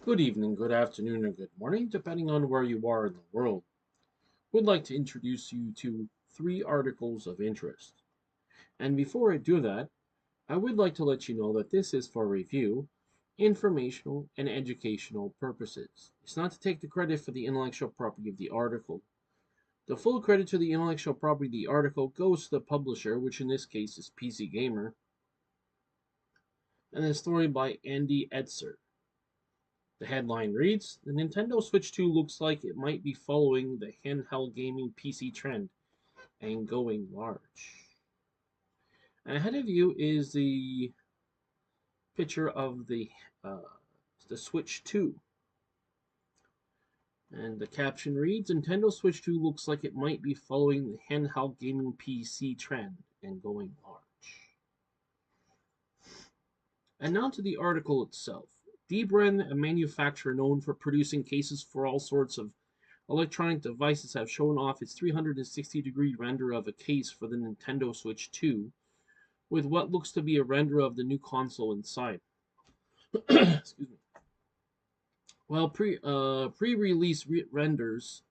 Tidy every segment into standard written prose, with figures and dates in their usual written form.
Good evening, good afternoon, or good morning, depending on where you are in the world. Would like to introduce you to three articles of interest. And before I do that, I would like to let you know that this is for review, informational, and educational purposes. It's not to take the credit for the intellectual property of the article. The full credit to the intellectual property of the article goes to the publisher, which in this case is PC Gamer, and a story by Andy Edser. The headline reads, "The Nintendo Switch 2 looks like it might be following the handheld gaming PC trend and going large." And ahead of you is the picture of uh, the Switch 2. And the caption reads, "Nintendo Switch 2 looks like it might be following the handheld gaming PC trend and going large." And now to the article itself. Dbrand, a manufacturer known for producing cases for all sorts of electronic devices, have shown off its 360-degree render of a case for the Nintendo Switch 2, with what looks to be a render of the new console inside. Excuse me. While pre-release renders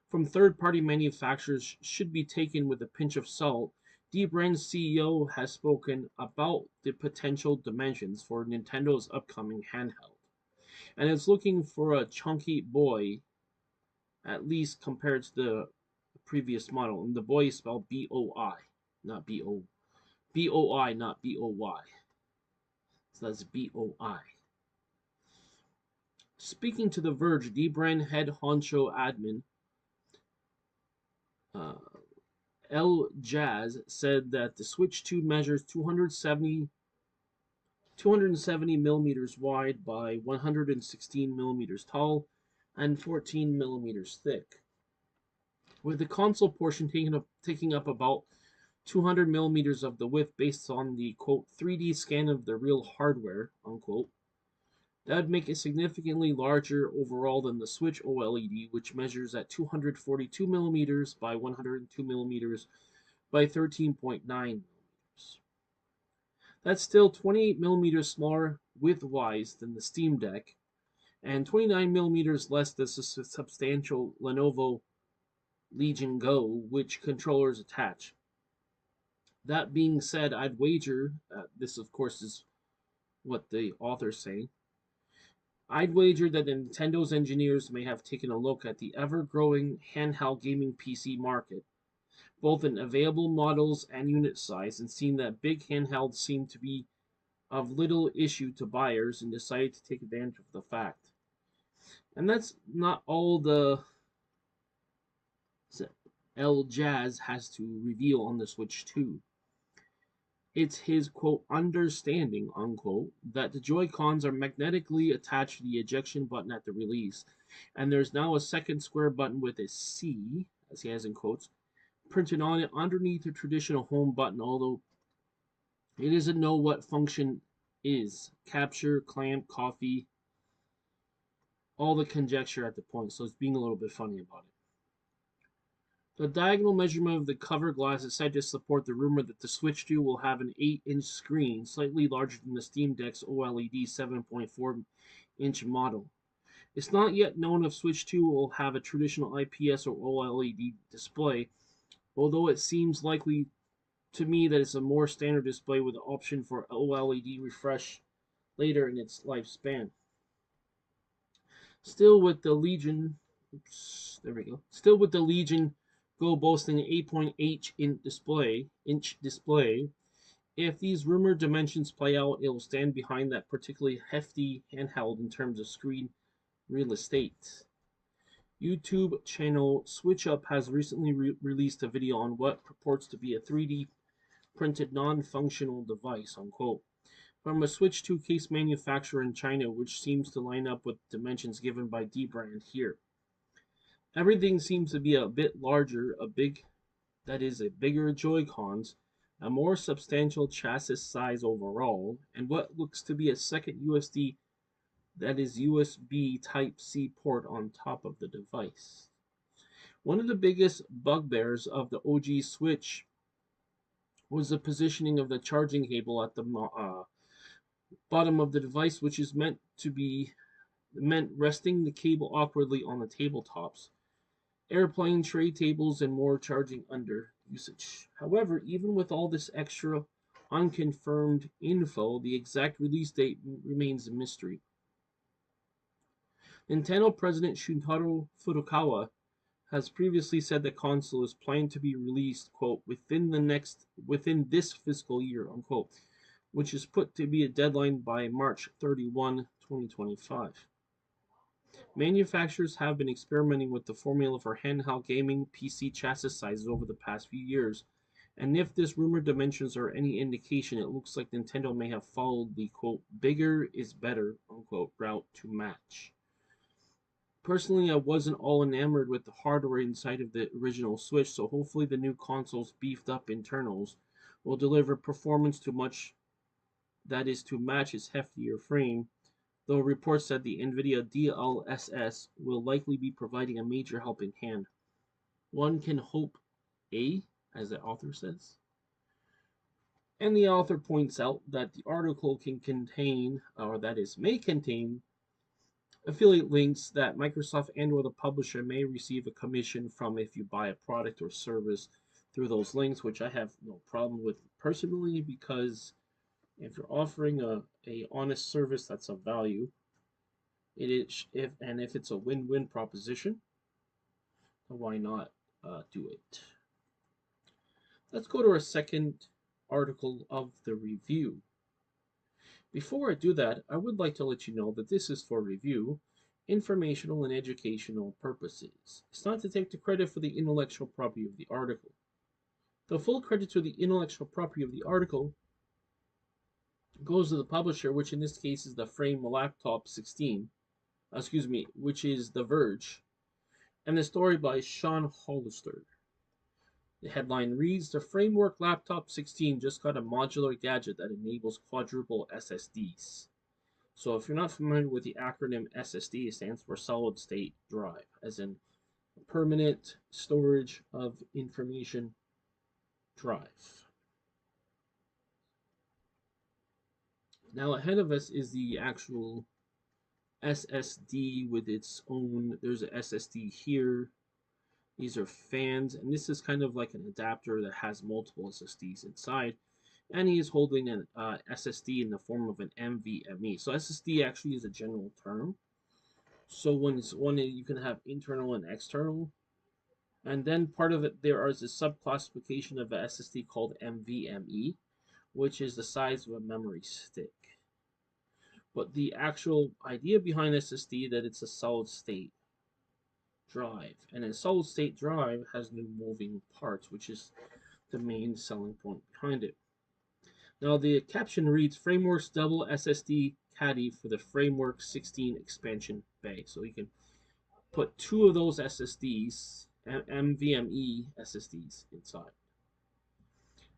from third-party manufacturers should be taken with a pinch of salt, Dbrand's CEO has spoken about the potential dimensions for Nintendo's upcoming handheld, and is looking for a chunky boy, at least compared to the previous model. And the boy is spelled B-O-I, not B-O. B-O-I, not B-O-Y. So that's B-O-I. Speaking to The Verge, Dbrand head honcho admin uh, L Jazz said that the Switch 2 measures 270 millimeters wide by 116 millimeters tall and 14 millimeters thick, with the console portion taking up about 200 millimeters of the width based on the quote 3D scan of the real hardware unquote. That would make it significantly larger overall than the Switch OLED, which measures at 242 millimeters by 102 millimeters by 13.9 millimeters. That's still 28 millimeters smaller width-wise than the Steam Deck, and 29 millimeters less than the substantial Lenovo Legion Go, which controllers attach. That being said, I'd wager, this of course is what the author's saying, I'd wager that Nintendo's engineers may have taken a look at the ever-growing handheld gaming PC market, both in available models and unit size, and seen that big handhelds seem to be of little issue to buyers and decided to take advantage of the fact. And that's not all the L Jazz has to reveal on the Switch 2. It's his quote understanding unquote that the Joy-Cons are magnetically attached to the ejection button at the release, and there's now a second square button with a C, as he has in quotes, printed on it underneath the traditional home button, although it doesn't know what function is. Capture, clamp, coffee, all the conjecture at the point, so it's being a little bit funny about it. The diagonal measurement of the cover glass is said to support the rumor that the Switch 2 will have an 8-inch screen, slightly larger than the Steam Deck's OLED 7.4-inch model. It's not yet known if Switch 2 will have a traditional IPS or OLED display, although it seems likely to me that it's a more standard display with the option for OLED refresh later in its lifespan. Still with the Legion Go boasting an 8.8-inch display. If these rumored dimensions play out, it will stand behind that particularly hefty handheld in terms of screen real estate. YouTube channel Switch Up has recently released a video on what purports to be a 3D printed non-functional device, unquote, from a Switch 2 case manufacturer in China, which seems to line up with dimensions given by Dbrand here. Everything seems to be a bit larger, a bigger Joy-Cons, a more substantial chassis size overall, and what looks to be a second USB Type-C port on top of the device. One of the biggest bugbears of the OG Switch was the positioning of the charging cable at the bottom of the device, which is meant to be meant resting the cable awkwardly on the tabletops, airplane tray tables, and more charging under usage. However, even with all this extra unconfirmed info, the exact release date remains a mystery. Nintendo President Shuntaro Furukawa has previously said the console is planned to be released, quote, within this fiscal year, unquote, which is put to be a deadline by March 31, 2025. Manufacturers have been experimenting with the formula for handheld gaming PC chassis sizes over the past few years, and if this rumored dimensions are any indication, it looks like Nintendo may have followed the, quote, bigger is better, unquote, route to match. Personally, I wasn't all enamored with the hardware inside of the original Switch, so hopefully the new console's beefed up internals will deliver performance to match its heftier frame, though reports said the NVIDIA DLSS will likely be providing a major helping hand. One can hope, as the author says. And the author points out that the article can contain, or that is, may contain, affiliate links that Microsoft and or the publisher may receive a commission from if you buy a product or service through those links, which I have no problem with personally, because if you're offering a honest service that's of value, it is if it's a win-win proposition, why not do it? Let's go to our second article of the review. Before I do that, I would like to let you know that this is for review, informational and educational purposes. It's not to take the credit for the intellectual property of the article. The full credit to the intellectual property of the article goes to the publisher, which in this case is the Frame Laptop 16, which is The Verge, and the story by Sean Hollister. The headline reads, the Framework Laptop 16 just got a modular gadget that enables quadruple SSDs. So if you're not familiar with the acronym SSD, it stands for Solid State Drive, as in Permanent Storage of Information Drive. Now ahead of us is the actual SSD with its own, there's an SSD here. These are fans, and this is kind of like an adapter that has multiple SSDs inside. And he is holding an SSD in the form of an NVMe. So SSD actually is a general term. So when you can have internal and external. And then part of it, there is a subclassification of an SSD called NVMe, which is the size of a memory stick. But the actual idea behind SSD that it's a solid state drive, and a solid state drive has no moving parts, which is the main selling point behind it. Now the caption reads, Framework's double SSD caddy for the Framework 16 expansion bay. So you can put two of those SSDs, NVMe SSDs, inside.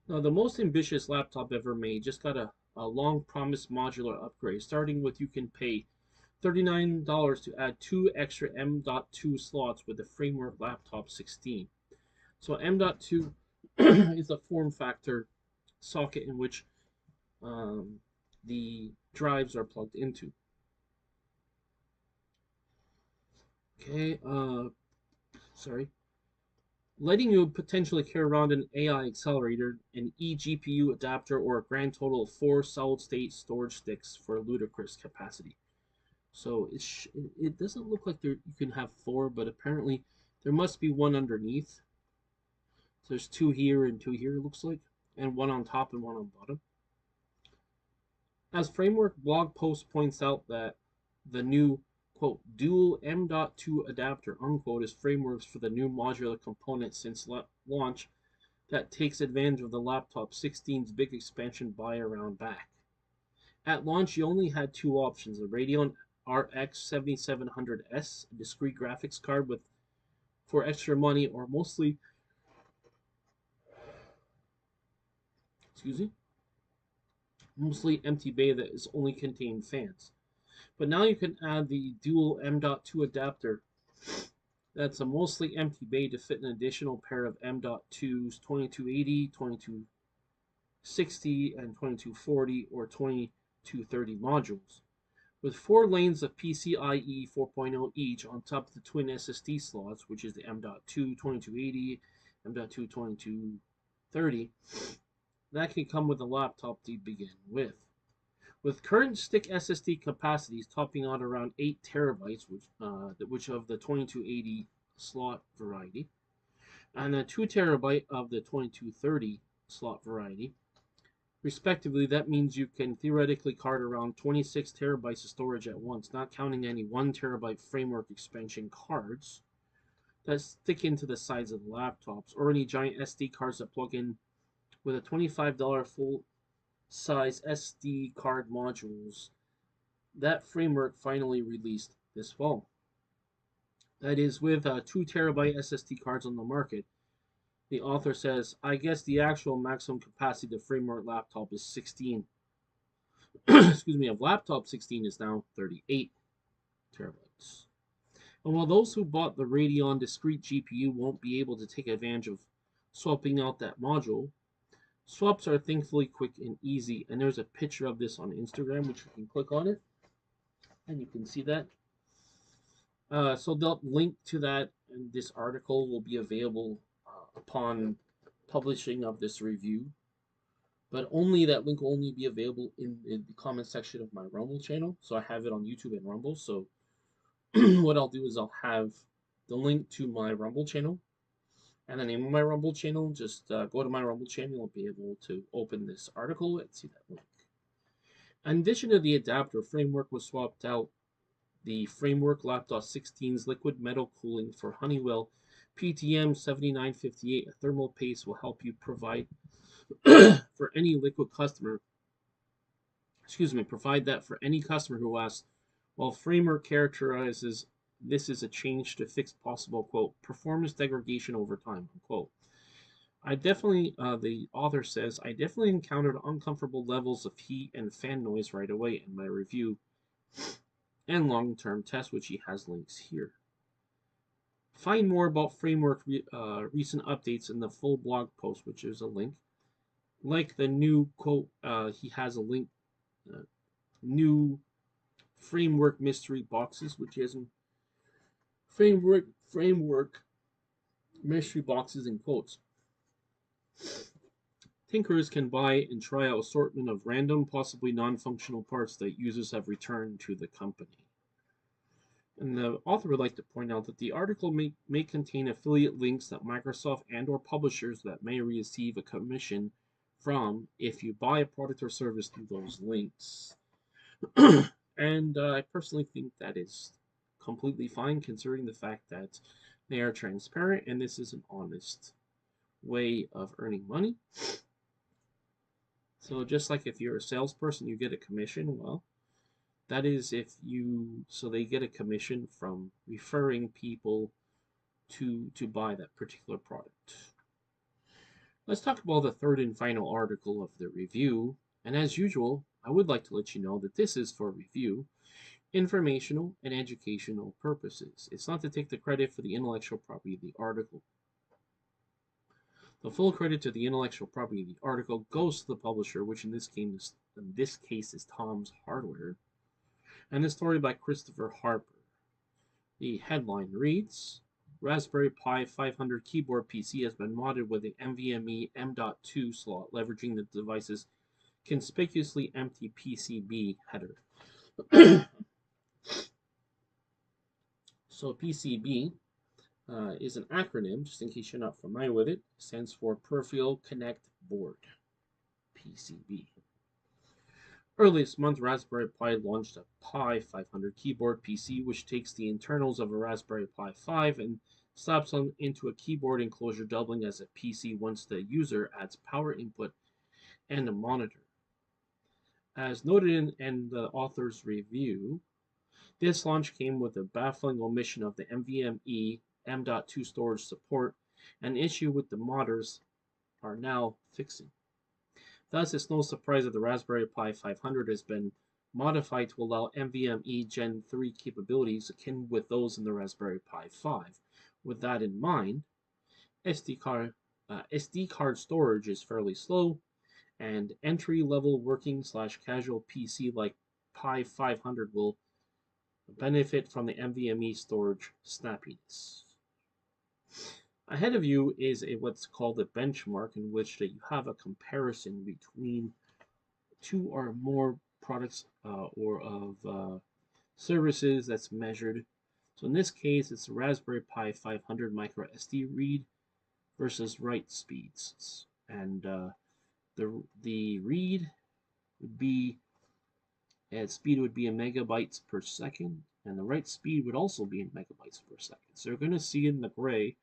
Now the most ambitious laptop ever made just got a long promised modular upgrade, starting with you can pay $39 to add two extra M.2 slots with the Framework Laptop 16. So M.2 is a form factor socket in which the drives are plugged into. Okay, letting you potentially carry around an AI accelerator, an eGPU adapter, or a grand total of 4 solid-state storage sticks for a ludicrous capacity. So it doesn't look like you can have 4, but apparently there must be one underneath. So there's 2 here and 2 here, it looks like, and one on top and one on bottom. As Framework blog post points out that the new, quote, dual M.2 adapter, unquote, is Framework's for the new modular component since launch that takes advantage of the Laptop 16's big expansion buy around back. At launch, you only had 2 options, a Radeon RX 7700S, a discrete graphics card for extra money, or mostly empty bay that is only contained fans. But now you can add the dual M.2 adapter that's a mostly empty bay to fit an additional pair of M.2's 2280, 2260, and 2240 or 2230 modules. With 4 lanes of PCIe 4.0 each on top of the twin SSD slots, which is the M.2 2280, M.2 2230, that can come with a laptop to begin with. With current stick SSD capacities topping out around 8 terabytes, which of the 2280 slot variety, and a 2 terabyte of the 2230 slot variety, respectively, that means you can theoretically cart around 26 terabytes of storage at once, not counting any 1 terabyte framework expansion cards that stick into the sides of the laptops, or any giant SD cards that plug in with a $25 full-size SD card modules that framework finally released this fall. That is, with 2 terabyte SSD cards on the market, the author says, I guess the actual maximum capacity of the framework laptop is 16. Excuse me, of laptop 16 is now 38 terabytes. And while those who bought the Radeon discrete GPU won't be able to take advantage of swapping out that module, swaps are thankfully quick and easy. And there's a picture of this on Instagram, which you can click on it, and you can see that. So the link to that and this article will be available upon publishing of this review, but only that link will only be available in the comment section of my Rumble channel. So I have it on YouTube and Rumble. So what I'll do is I'll have the link to my Rumble channel and the name of my Rumble channel. Just go to my Rumble channel. You'll be able to open this article and see that link. In addition to the adapter, framework was swapped out the framework laptop 16's liquid metal cooling for Honeywell PTM 7958. A thermal paste will help you provide for any liquid customer. Provide that for any customer who asks. While framework characterizes this as a change to fix possible, quote, performance degradation over time, unquote. The author says, I definitely encountered uncomfortable levels of heat and fan noise right away in my review and long-term test, which he has links here. Find more about framework recent updates in the full blog post, which is a link. Like the new quote, he has a link, new framework mystery boxes, which he has framework mystery boxes in quotes. Tinkerers can buy and try out assortment of random, possibly non-functional parts that users have returned to the company. And the author would like to point out that the article may contain affiliate links that Microsoft and or publishers that may receive a commission from if you buy a product or service through those links. And I personally think that is completely fine, considering the fact that they are transparent and this is an honest way of earning money. So just like if you're a salesperson, you get a commission. Well, that is they get a commission from referring people to buy that particular product. Let's talk about the third and final article of the review. And as usual, I would like to let you know that this is for review, informational and educational purposes. It's not to take the credit for the intellectual property of the article. The full credit to the intellectual property of the article goes to the publisher, which in this case is Tom's Hardware, and the story by Christopher Harper. The headline reads, Raspberry Pi 500 keyboard PC has been modded with an NVMe M.2 slot, leveraging the device's conspicuously empty PCB header. So PCB is an acronym, just in case you're not familiar with it. It stands for Peripheral Connect Board, PCB. Earlier this month, Raspberry Pi launched a Pi 500 keyboard PC, which takes the internals of a Raspberry Pi 5 and slaps them into a keyboard enclosure, doubling as a PC once the user adds power input and a monitor. As noted in the author's review, this launch came with a baffling omission of the NVMe M.2 storage support, an issue with the modders are now fixing. Thus, it's no surprise that the Raspberry Pi 500 has been modified to allow NVMe Gen 3 capabilities akin with those in the Raspberry Pi 5. With that in mind, SD card storage is fairly slow, and entry-level working/casual PC like Pi 500 will benefit from the NVMe storage snappiness. Ahead of you is what's called a benchmark, in which that you have a comparison between two or more products or of services that's measured. So in this case, it's a Raspberry Pi 500 micro SD read versus write speeds, and the read would be speed would be in megabytes per second, and the write speed would also be in megabytes per second. So you're going to see in the gray,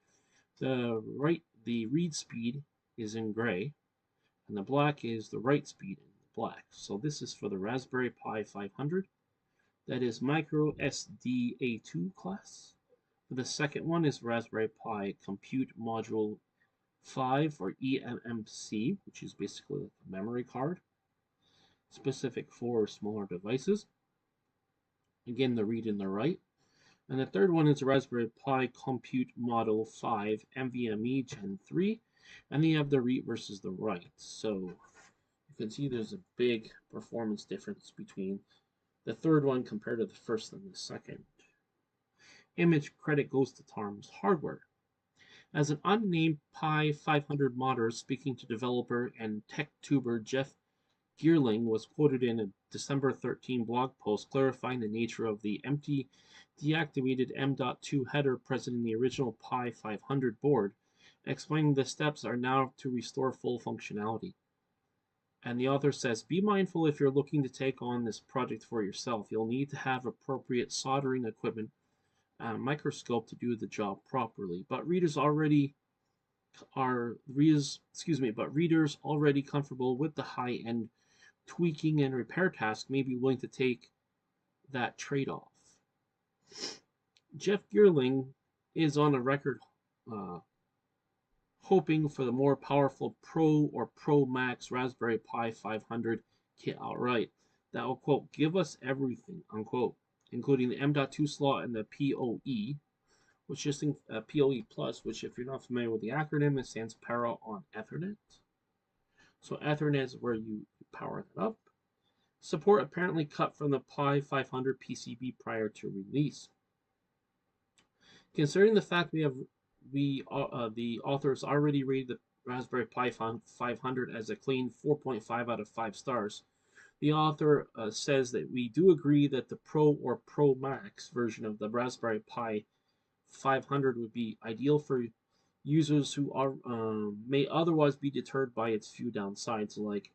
the read speed is in gray, and the black is the write speed in black. So this is for the Raspberry Pi 500. That is micro SD A2 class. The second one is Raspberry Pi Compute Module 5 or eMMC, which is basically like a memory card, specific for smaller devices. Again, the read and the write. And the third one is Raspberry Pi Compute Model 5 NVMe Gen 3. And then you have the read versus the write. So you can see there's a big performance difference between the third one compared to the first and the second. Image credit goes to Tom's Hardware. As an unnamed Pi 500 modder speaking to developer and tech tuber Jeff Geerling was quoted in a December 13 blog post clarifying the nature of the empty, deactivated M.2 header present in the original Pi 500 board, explaining the steps are now to restore full functionality. And the author says, be mindful if you're looking to take on this project for yourself. You'll need to have appropriate soldering equipment and a microscope to do the job properly. But readers already comfortable with the high-end tweaking and repair task may be willing to take that trade-off. Jeff Geerling is on a record hoping for the more powerful Pro or Pro Max Raspberry Pi 500 kit outright that will, quote, give us everything, unquote, including the M.2 slot and the PoE, which is PoE Plus, which, if you're not familiar with the acronym, it stands Power on Ethernet. So Ethernet is where you power that up. Support apparently cut from the Pi 500 PCB prior to release. Considering the fact the authors already rated the Raspberry Pi 500 as a clean 4.5 out of 5 stars, the author says that we do agree that the Pro or Pro Max version of the Raspberry Pi 500 would be ideal for users who are may otherwise be deterred by its few downsides, like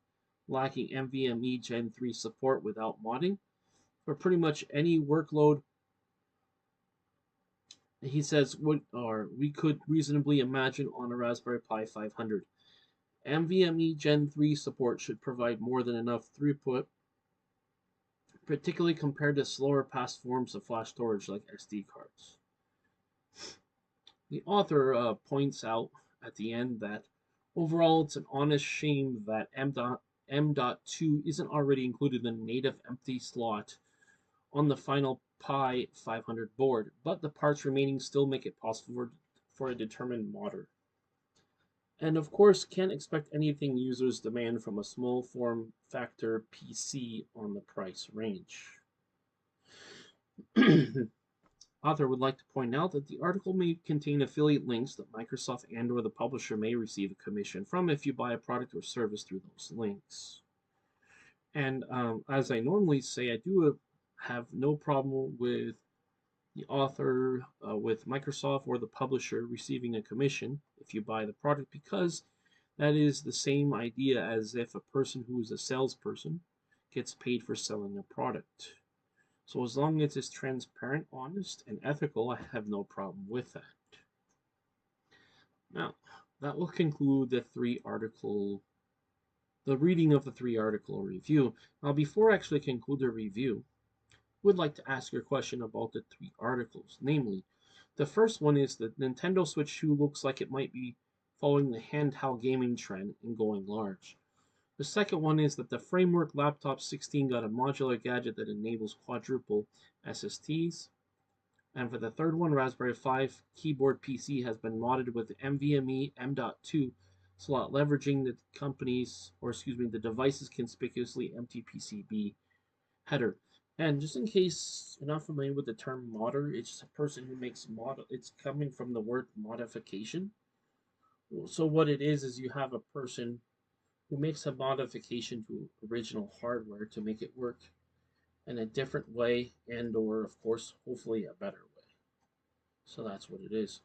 lacking NVMe Gen 3 support without modding, for pretty much any workload. He says we could reasonably imagine on a Raspberry Pi 500. NVMe Gen 3 support should provide more than enough throughput, particularly compared to slower past forms of flash storage like SD cards. The author points out at the end that overall it's an honest shame that M.2 isn't already included in the native empty slot on the final Pi 500 board, but the parts remaining still make it possible for a determined modder. And of course, can't expect anything users demand from a small form factor PC on the price range. Author would like to point out that the article may contain affiliate links that Microsoft and or the publisher may receive a commission from if you buy a product or service through those links. And as I normally say, I do have no problem with the author, with Microsoft or the publisher receiving a commission if you buy the product, because that is the same idea as if a person who is a salesperson gets paid for selling a product. So as long as it's transparent, honest, and ethical, I have no problem with that. Now, that will conclude the reading of the 3-article review. Now, before I actually conclude the review, I would like to ask you a question about the 3 articles. Namely, the first one is that Nintendo Switch 2 looks like it might be following the handheld gaming trend and going large. The second one is that the Framework Laptop 16 got a modular gadget that enables quadruple SSDs. And for the third one, Raspberry 5 keyboard PC has been modded with the NVMe M.2 slot, leveraging the device's conspicuously empty PCB header. And just in case you're not familiar with the term modder, it's just a person who makes mod. It's coming from the word modification. So what it is you have a person who makes a modification to original hardware to make it work in a different way and or of course hopefully a better way. So that's what it is.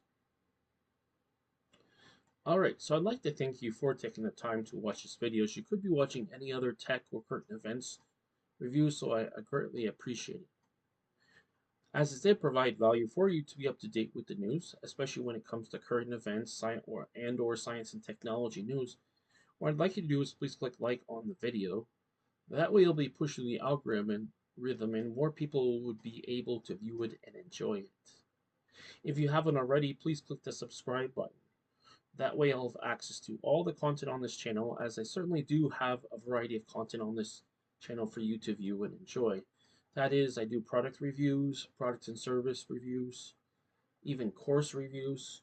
Alright, so I'd like to thank you for taking the time to watch this video. You could be watching any other tech or current events reviews, so I greatly appreciate it. As it did provide value for you to be up to date with the news, especially when it comes to current events, science or science and technology news, what I'd like you to do is please click like on the video. That way you'll be pushing the algorithm and more people would be able to view it and enjoy it. If you haven't already, please click the subscribe button. That way I'll have access to all the content on this channel, as I certainly do have a variety of content on this channel for you to view and enjoy. That is, I do product reviews, product and service reviews, even course reviews,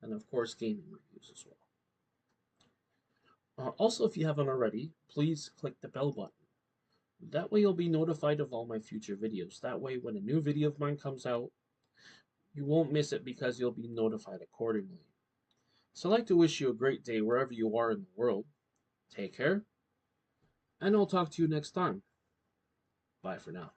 and of course gaming reviews as well. Also, if you haven't already, please click the bell button. That way you'll be notified of all my future videos. That way when a new video of mine comes out, you won't miss it because you'll be notified accordingly. So I'd like to wish you a great day wherever you are in the world. Take care, and I'll talk to you next time. Bye for now.